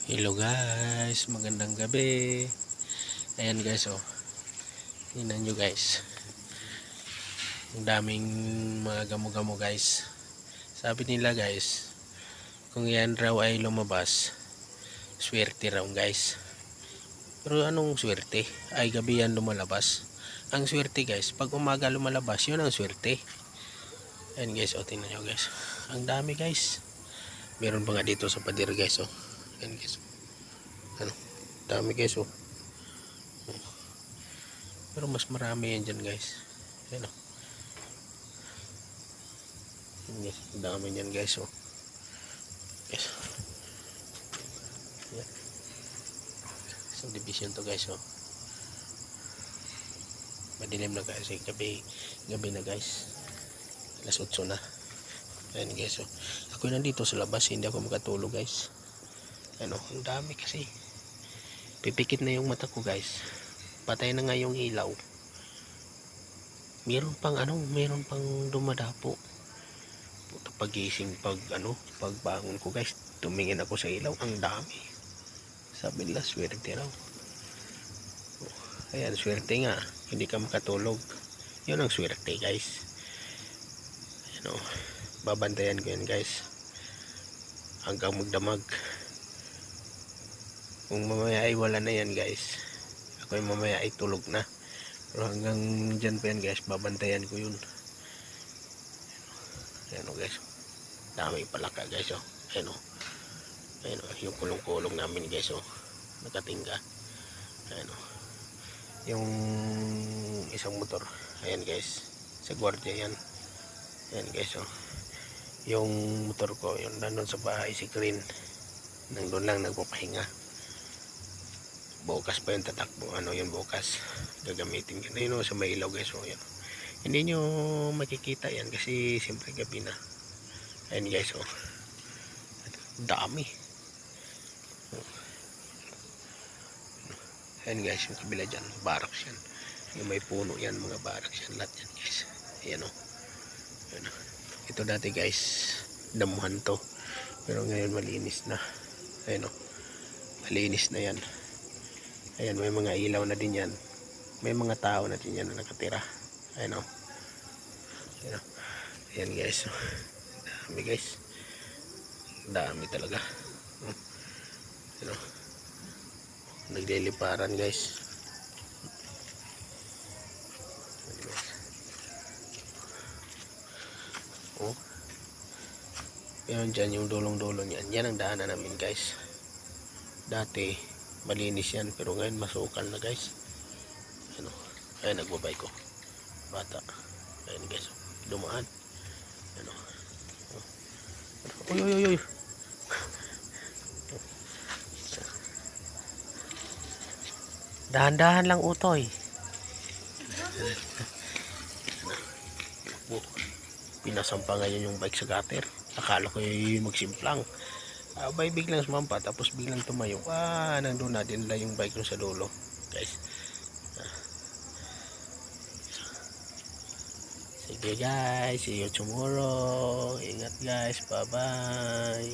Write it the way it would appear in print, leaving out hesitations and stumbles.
Hello guys, magandang gabi. Ayan guys, oh. Tingnan nyo guys. Ang daming mga gamo-gamo guys. Sabi nila guys, kung yan raw ay lumabas, swerte raw guys. Pero anong swerte? Ay gabi yan lumalabas. Ang swerte guys, pag umaga lumalabas, yun ang swerte. Ayan guys, oh, tingnan nyo guys. Ang dami guys. Meron pa nga dito sa pader guys, oh. Ayan guys. Ano? Dami guys, oh. Pero mas marami yan dyan guys. Ayan, oh. Yes, dami niyan guys, oh. Yes. Yan. Subdivision to guys, oh. Madilim na kasi gabi na guys. Alas 8 na. Ayan guys, oh. Ako nandito sa labas, hindi ako makatulog guys. Ano, ang dami kasi. Pipikit na yung mata ko guys. Patay na nga yung ilaw. Meron pang dumadapo. Pagising pagbangon ko guys, tumingin ako sa ilaw, ang dami. Sabi nila swerte raw. Ayan, swerte nga, hindi ka makatulog. Yun ang swerte guys. Ayan, oh. Babantayan ko yan guys hanggang magdamag. Kung mamaya ay wala na yan guys, ako yung mamaya ay tulog na. Pero hanggang dyan pa yan guys, babantayan ko yun. Ayan, oh guys, daming palaka guys, oh. Ayan, oh. Ayan, oh, yung kulong-kulong namin guys, oh. Nakatingga. Ayan, oh. Yung isang motor, ayan guys, sa gwardiya yan. Ayan guys, oh. Yung motor ko, yun nandun sa bahay si Green, nandun lang nagpapahinga. Bukas pa yung tatakbo, yun bukas gagamitin yun. Ayun, oh, sa may ilaw guys, oh. Yun. Hindi nyo makikita yan kasi siyempre gabi na. Ayan guys, oh. Dami. Ayan guys, yung kabila dyan, barracks yan. Yung may puno yan, mga barracks yan, lahat yan guys. Ayan, oh. Ayan, oh. Ito dati guys, damuhan to. Pero ngayon malinis na. Ayan, oh. Malinis na yan. Ayan, may mga ilaw na din yan. May mga tao na din yan na nakatira. Ayan, oh. Ayan, oh. Ayan guys, oh. Dami guys. Dami talaga. Ayan, oh. Nagliliparan guys. Oh. Ayan dyan yung dulong-dulong yan. Yan ang daanan namin guys. Dati malinis yan pero ngayon masukal na guys. Ayan, oh. Ayan, nagbabay ko. Bata. Ayan guys, dumaan. Ayan, oh. Uy, uy, uy, uy. Dahan-dahan lang utoy. Pinasampa ngayon yung bike sa gutter. Akala ko yung magsimplang. Abay biglang sumampa tapos biglang tumayo. Nandun na din yung bike nun sa dulo. Guys. Sige guys, see you tomorrow. Ingat guys, bye bye.